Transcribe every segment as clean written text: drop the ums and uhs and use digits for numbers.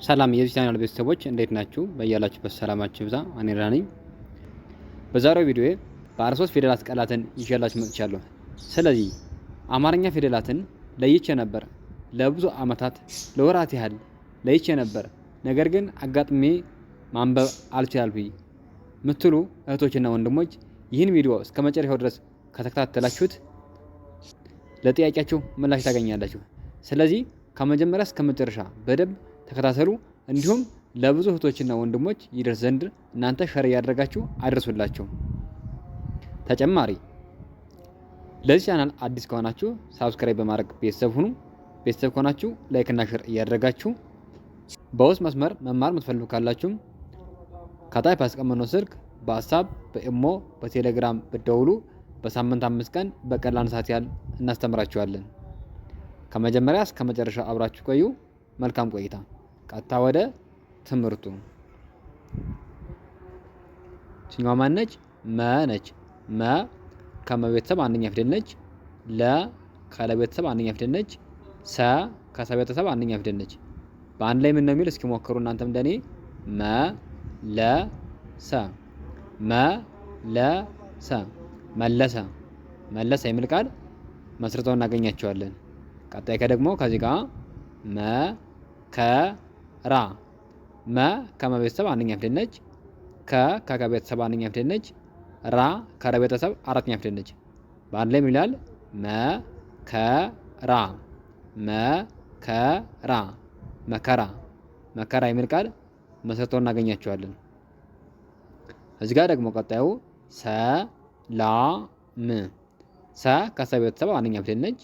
ሰላም የዚህ ቻናል ቤተሰቦች እንዴት ናችሁ? በያላችሁበት ሰላማችሁ ይብዛ። እኔ ደህና ነኝ። በዛሬው ቪዲዮ ባለ 3 ፊደላት ቃላትን ይዤላችሁ መጥቻለሁ። ስለዚህ አማርኛ ፊደላትን ለይቼ ነበር ለብዙ ዓመታት ለወራት ያህል ለይቼ ነበር፣ ነገር ግን አጋጥሜ ማንበብ አልቻልኩኝ ምትሉ እህቶችና ወንድሞች ይህን ቪዲዮ እስከ መጨረሻው ድረስ ከተከታተላችሁት ለጥያቄያችሁ ምላሽ ታገኛላችሁ። ስለዚህ ከመጀመሪያ እስከ መጨረሻ በደንብ ተከታተሉ። እንዲሁም ለብዙ እህቶችና ወንድሞች ይደርስ ዘንድ እናንተ ሸር ያደረጋችሁ አድርሱላቸው። ተጨማሪ ለዚህ ቻናል አዲስ ከሆናችሁ ሳብስክራይብ በማድረግ ቤተሰብ ሁኑ። ቤተሰብ ከሆናችሁ ላይክ እና ሸር እያደረጋችሁ በውስጥ መስመር መማር የምትፈልጉ ካላችሁ ከታች ባስቀመጥነው ስልክ በWhatsApp በኢሞ በቴሌግራም ብትደውሉ በሳምንት 5 ቀን በቀን ለአንድ ሰዓት ያህል እናስተምራችኋለን። ከመጀመሪያ እስከ መጨረሻ አብራችሁ ቆዩ። መልካም ቆይታ። ቀጥታ ወደ ትምህርቱ። ችኛዋ ማን ነች? መ ነች። መ ከመቤተሰብ አንደኛ ፊደል ነች። ለ ከለቤተሰብ አንደኛ ፊደል ነች። ሰ ከሰቤተሰብ አንደኛ ፊደል ነች። በአንድ ላይ ምን ነው የሚል እስኪ ሞክሩ እናንተም እንደኔ። መ ለ ሰ መ ለ ሰ መለሰ። መለሰ የሚል ቃል መስርተው እናገኛቸዋለን። ቀጣይ ከደግሞ ከዚህ ጋር መከራ። መ ከመቤተሰብ አንደኛ ፊደል ነች። ከከቤተሰብ አንደኛ ፊደል ነች። ራ ከረቤተሰብ አራተኛ ፊደል ነች። በአንድ ላይ ምን ይላል? መከራ መከራ መከራ መከራ የሚል ቃል መስርተው እናገኛቸዋለን። እዚህ ጋር ደግሞ ቀጣዩ ሰላም። ሰ ከሰቤተሰብ አንደኛ ፊደል ነች።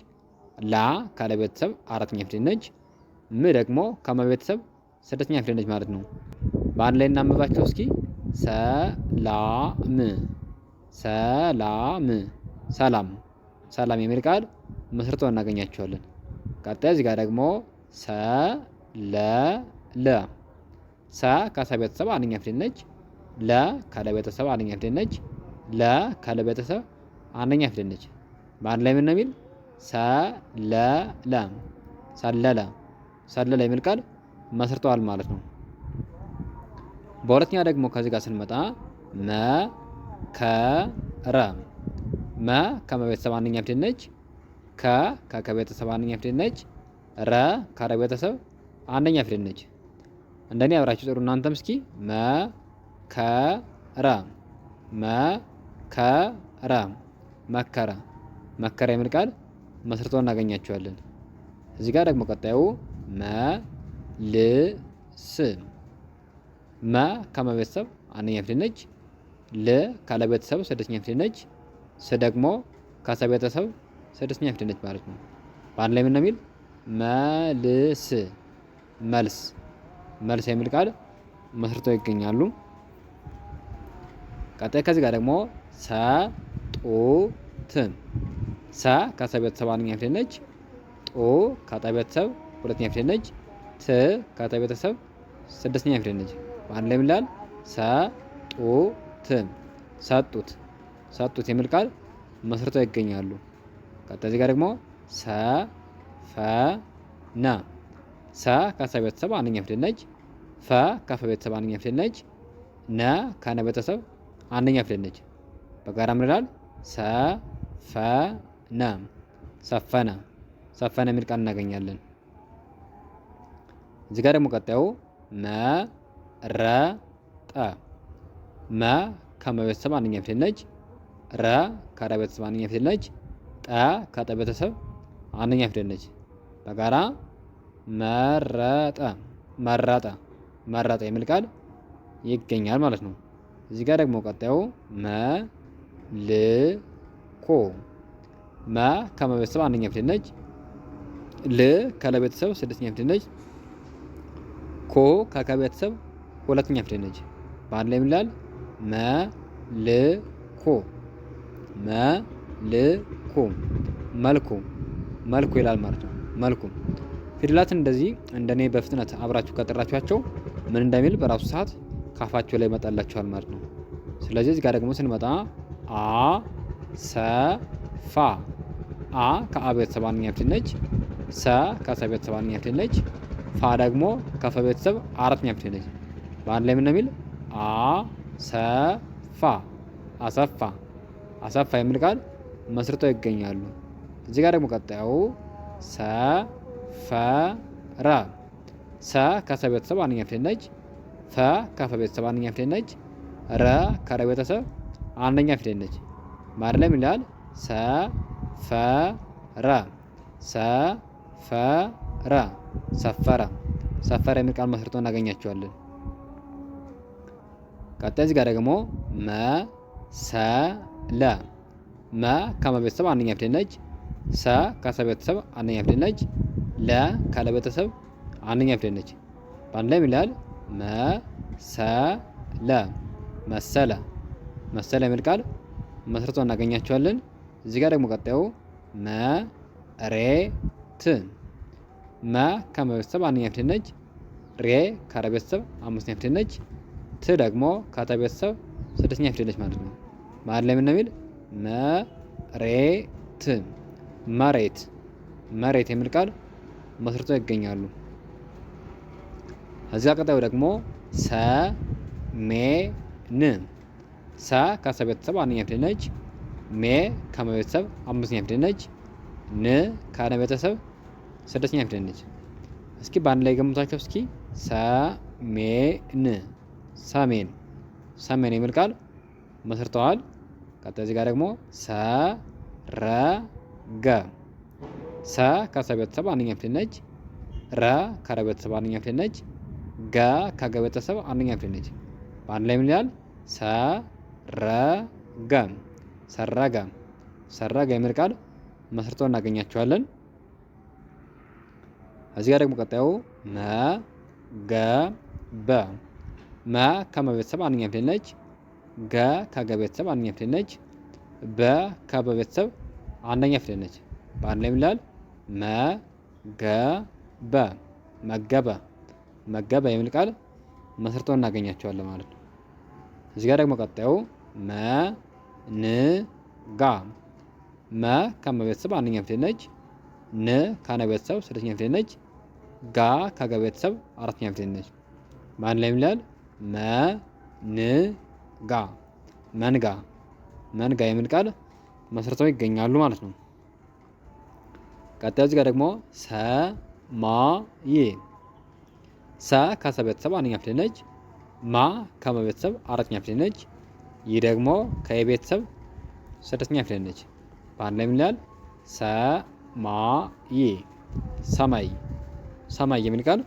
ላ ከለቤተሰብ አራተኛ ፊደል ነች። ም ደግሞ ከመቤተሰብ ስድስተኛ ፊደል ነች ማለት ነው። በአንድ ላይ እናንብባቸው እስኪ። ሰላም ሰላም ሰላም ሰላም የሚል ቃል መስርተው እናገኛቸዋለን። ቀጣይ እዚህ ጋር ደግሞ ሰለለ። ሰ ከሰቤተሰብ አንደኛ ፊደል ነች። ለ ከለቤተሰብ አንደኛ ፊደል ነች። ለ ከለቤተሰብ አንደኛ ፊደል ነች። በአንድ ላይ ምን ነው የሚል? ሰለለ ሰለለ ሰለለ የሚል ቃል መስርተዋል ማለት ነው። በሁለተኛ ደግሞ ከዚህ ጋር ስንመጣ መከረ። መ ከመቤተሰብ አንደኛ ፊደል ነች። ከከቤተሰብ አንደኛ ፊደል ነች። ረ ከረቤተሰብ አንደኛ ፊደል ነች። እንደኔ አብራችሁ ጥሩ እናንተም እስኪ። መከረ መከረ መከረ መከረ የሚል ቃል መስርተው እናገኛቸዋለን። እዚህ ጋር ደግሞ ቀጣዩ መልስ። መ ከመቤተሰብ አንደኛ ፊደል ነች። ል ካለቤተሰብ ስድስተኛ ፊደል ነች። ስ ደግሞ ከሰቤተሰብ ስድስተኛ ፊደል ነች ማለት ነው። በአንድ ላይ ምን ነው የሚል? መልስ መልስ መልስ የሚል ቃል መስርተው ይገኛሉ። ቀጣይ ከዚህ ጋር ደግሞ ሰጡት። ሰ ከሰቤተሰብ አንደኛ ፊደል ነች። ጡ ከጠቤተሰብ ሁለተኛ ፊደል ነች። ት ከጠቤተሰብ ስድስተኛ ፊደል ነች። በአንድ ላይ ምን ይላል? ሰጡት ሰጡት ሰጡት የሚል ቃል መስርተው ይገኛሉ። ቀጣይ እዚህ ጋር ደግሞ ሰፈነ። ሰ ከሰቤተሰብ አንደኛ ፊደል ነች። ፈ ከፈቤተሰብ አንደኛ ፊደል ነች። ነ ከነቤተሰብ አንደኛ ፊደል ነች። በጋራ ምን ይላል? ሰፈነ ሰፈነ ሰፈነ የሚል ቃል እናገኛለን። እዚህ ጋር ደግሞ ቀጣዩ መረጠ። መ ከመቤተሰብ አንደኛ ፊደል ነች። ረ ከረቤተሰብ አንደኛ ፊደል ነች። ጠ ከጠቤተሰብ አንደኛ ፊደል ነች። በጋራ መረጠ መረጠ መረጠ የሚል ቃል ይገኛል ማለት ነው። እዚህ ጋር ደግሞ ቀጣዩ መልኮ። መ ከመቤተሰብ አንደኛ ፊደል ነች። ል ከለቤተሰብ ስድስተኛ ፊደል ነች። ኮ ከከቤተሰብ ሁለተኛ ፊደል ነች። በአንድ ላይ ምን ይላል? መልኮ መልኮ መልኩ መልኩ ይላል ማለት ነው። መልኩ ፊደላትን እንደዚህ እንደኔ በፍጥነት አብራችሁ ከጠራችኋቸው ምን እንደሚል በራሱ ሰዓት ካፋቸው ላይ ይመጣላችኋል ማለት ነው። ስለዚህ እዚህ ጋር ደግሞ ስንመጣ አሰፋ። አ ከአ ቤተሰብ አንደኛ ፊደል ነች። ሰ ከሰ ቤተሰብ አንደኛ ፊደል ነች። ፋ ደግሞ ከፈ ቤተሰብ አራተኛ ፊደል ነች። በአንድ ላይ ምን የሚል አሰፋ አሰፋ አሰፋ የሚል ቃል መስርተው ይገኛሉ። እዚህ ጋር ደግሞ ቀጣዩ ሰፈረ ሰ ከሰ ቤተሰብ አንደኛ ፊደል ነች። ፈ ከፈ ቤተሰብ አንደኛ ፊደል ነች። ረ ከረ ቤተሰብ አንደኛ ፊደል ነች። በአንድ ላይ ምን ይላል? ሰፈረ ሰፈረ ሰፈረ ሰፈረ የሚል ቃል መስርቶ እናገኛቸዋለን። ቀጣይ እዚህ ጋር ደግሞ መሰለ መ ከመ ቤተሰብ አንደኛ ፊደል ነች። ሰ ከሰ ቤተሰብ አንደኛ ፊደል ነች። ለ ከለ ቤተሰብ አንደኛ ፊደል ነች። በአንድ ላይ ምን ይላል? መሰለ መሰለ መሰለ የሚል ቃል መስርቶ እናገኛቸዋለን። እዚህ ጋር ደግሞ ቀጣዩ መሬት መ ከመ ቤተሰብ አንደኛ ፊደል ነች። ሬ ከረ ቤተሰብ አምስተኛ ፊደል ነች። ት ደግሞ ከተ ቤተሰብ ስድስተኛ ፊደል ነች ማለት ነው። መሀል ላይ ምን የሚል መሬት መሬት መሬት የሚል ቃል መስርቶ ይገኛሉ። እዚያ ቀጣዩ ደግሞ ሰሜን ሰ ከሰ ቤተሰብ አንደኛ ፊደል ነች። ሜ ከመ ቤተሰብ አምስተኛ ፊደል ነች። ን ከነ ቤተሰብ ስድስተኛ ፊደል ነች። እስኪ በአንድ ላይ ገምቷቸው እስኪ ሰሜን ሰሜን ሰሜን የሚል ቃል መስርተዋል። ቀጣይ እዚህ ጋር ደግሞ ሰረገ ሰ ከሰ ቤተሰብ አንደኛ ፊደል ነች። ረ ከረ ቤተሰብ አንደኛ ፊደል ነች። ገ ከገ ቤተሰብ አንደኛ ፊደል ነች። በአንድ ላይ ምን ይላል? ሰረገ ሰረገ ሰረገ የሚል ቃል መስርቶ እናገኛቸዋለን። እዚህ ጋር ደግሞ ቀጣዩ መገበ መ ከመ ቤተሰብ አንደኛ ፊደል ነች። ገ ከገ ቤተሰብ አንደኛ ፊደል ነች። በ ከበ ቤተሰብ አንደኛ ፊደል ነች። በአንድ ላይ ምን ይላል? መገበ መገበ መገበ የሚል ቃል መስርቶ እናገኛቸዋለን ማለት ነው። እዚህ ጋር ደግሞ ቀጣዩ መንጋ መ ከመ ቤተሰብ አንደኛ ፊደል ነች። ን ከነ ቤተሰብ ስድስተኛ ፊደል ነች። ጋ ከገ ቤተሰብ አራተኛ ፊደል ነች። በአንድ ላይ ምን ይላል? መንጋ መንጋ መንጋ የሚል ቃል መስርተው ይገኛሉ ማለት ነው። ቀጣዩ እዚህ ጋር ደግሞ ሰማይ ሰ ከሰ ቤተሰብ አንደኛ ፊደል ነች። ማ ከመ ቤተሰብ አራተኛ ፊደል ነች። ይህ ደግሞ ከየ ቤተሰብ ስድስተኛ ፊደል ነች። በአንድ ላይ ምን ይላል? ሰማይ ሰማይ ሰማይ የሚል ቃል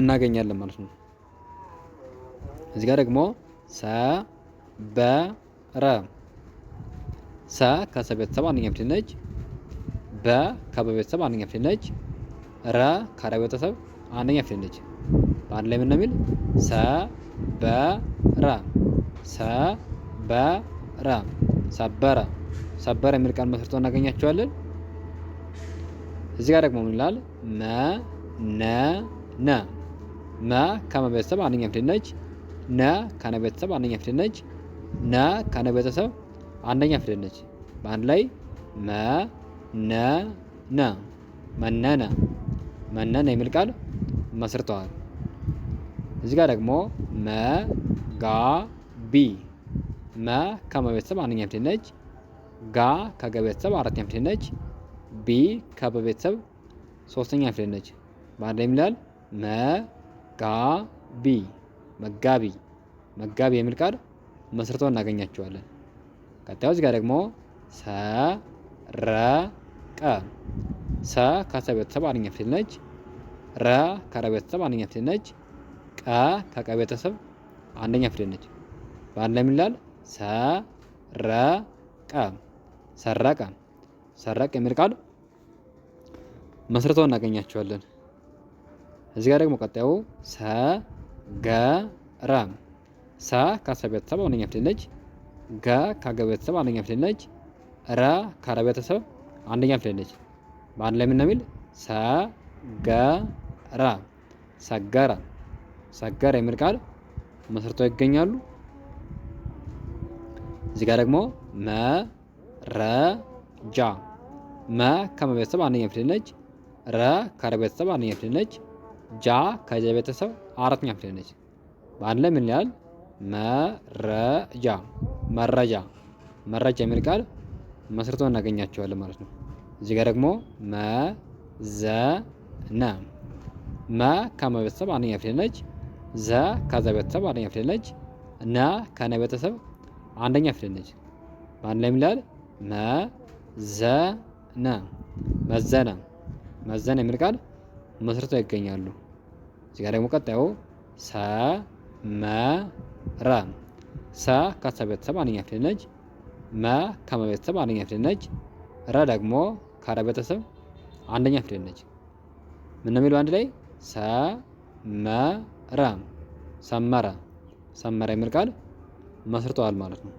እናገኛለን ማለት ነው። እዚህ ጋር ደግሞ ሰበረ ሰ ከሰ ቤተሰብ አንደኛ ፊደል ነች። በ ከበ ቤተሰብ አንደኛ ፊደል ነች። ረ ከረ ቤተሰብ አንደኛ ፊደል ነች። በአንድ ላይ ምን ነው የሚል? ሰበረ ሰበረ ሰበረ ሰበረ የሚል ቃል መስርቶ እናገኛቸዋለን። እዚህ ጋር ደግሞ ምን ይላል? መነነ መ ከመ ቤተሰብ አንደኛ ፊደል ነች። ነ ከነ ቤተሰብ አንደኛ ፊደል ነች። ነ ከነ ቤተሰብ አንደኛ ፊደል ነች። በአንድ ላይ መነነ መነነ መነነ የሚል ቃል መስርተዋል። እዚህ ጋር ደግሞ መጋቢ መ ከመ ቤተሰብ አንደኛ ፊደል ነች። ጋ ከገ ቤተሰብ አራተኛ ፊደል ነች። ቢ ከበ ቤተሰብ ሶስተኛ ፊደል ነች። በአንድ ላይ ይላል መጋቢ መጋቢ መጋቢ የሚል ቃል መስርተው እናገኛቸዋለን። ቀጣዩ እዚህ ጋር ደግሞ ሰረቀ ሰ ከሰ ቤተሰብ አንደኛ ፊደል ነች። ረ ከረ ቤተሰብ አንደኛ ፊደል ነች። ቀ ከቀ ቤተሰብ አንደኛ ፊደል ነች። በአንድ ላይ ምን ይላል? ሰረቀ ሰረቀ ሰረቀ የሚል ቃል መስርተው እናገኛቸዋለን። እዚህ ጋር ደግሞ ቀጣዩ ሰገረ ሰ ከሰ ቤተሰብ አንደኛ ፊደል ነች። ገ ከገ ቤተሰብ አንደኛ ፊደል ነች። ረ ከረ ቤተሰብ አንደኛ ፊደል ነች። በአንድ ላይ ምን ነው የሚል? ሰገረ ሰገረ ሰገረ የሚል ቃል መስርተው ይገኛሉ። እዚህ ጋር ደግሞ መረጃ መ ከመ ቤተሰብ አንደኛ ፊደል ነች። ረ ከረ ቤተሰብ አንደኛ ፊደል ነች። ጃ ከጀ ቤተሰብ አራተኛ ፊደል ነች። በአንድ ላይ ምን ይላል? መረጃ መረጃ መረጃ የሚል ቃል መስርቶ እናገኛቸዋለን ማለት ነው። እዚህ ጋር ደግሞ መዘነ መ ከመ ቤተሰብ አንደኛ ፊደል ነች። ዘ ከዘ ቤተሰብ አንደኛ ፊደል ነች። ነ ከነ ቤተሰብ አንደኛ ፊደል ነች። በአንድ ላይ ምን ይላል? መዘነ መዘነ መዘነ የሚል ቃል መስርተው ይገኛሉ። እዚህ ጋር ደግሞ ቀጣዩ ሰመረ ሰ ከሰ ቤተሰብ አንደኛ ፊደል ነች። መ ከመ ቤተሰብ አንደኛ ፊደል ነች። ረ ደግሞ ከረ ቤተሰብ አንደኛ ፊደል ነች። ምን ነው የሚለው አንድ ላይ? ሰመረ ሰመረ ሰመረ የሚል ቃል መስርተዋል ማለት ነው።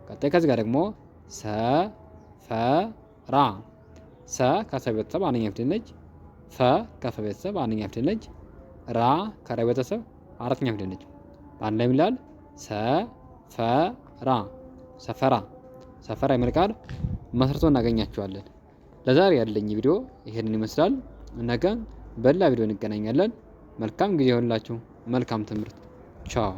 ቀጣይ ከዚህ ጋር ደግሞ ሰፈራ ሰ ከሰ ቤተሰብ አንደኛ ፊደል ነች። ፈ ከፈ ቤተሰብ አንደኛ ፊደል ነች። ራ ከረ ቤተሰብ አራተኛ ፊደል ነች። በአንድ ላይ ይላል ሰፈራ ሰፈራ ሰፈራ የሚል ቃል መስርቶ እናገኛቸዋለን። ለዛሬ ያለኝ ቪዲዮ ይሄንን ይመስላል። ነገ በሌላ ቪዲዮ እንገናኛለን። መልካም ጊዜ ይሆንላችሁ። መልካም ትምህርት። ቻው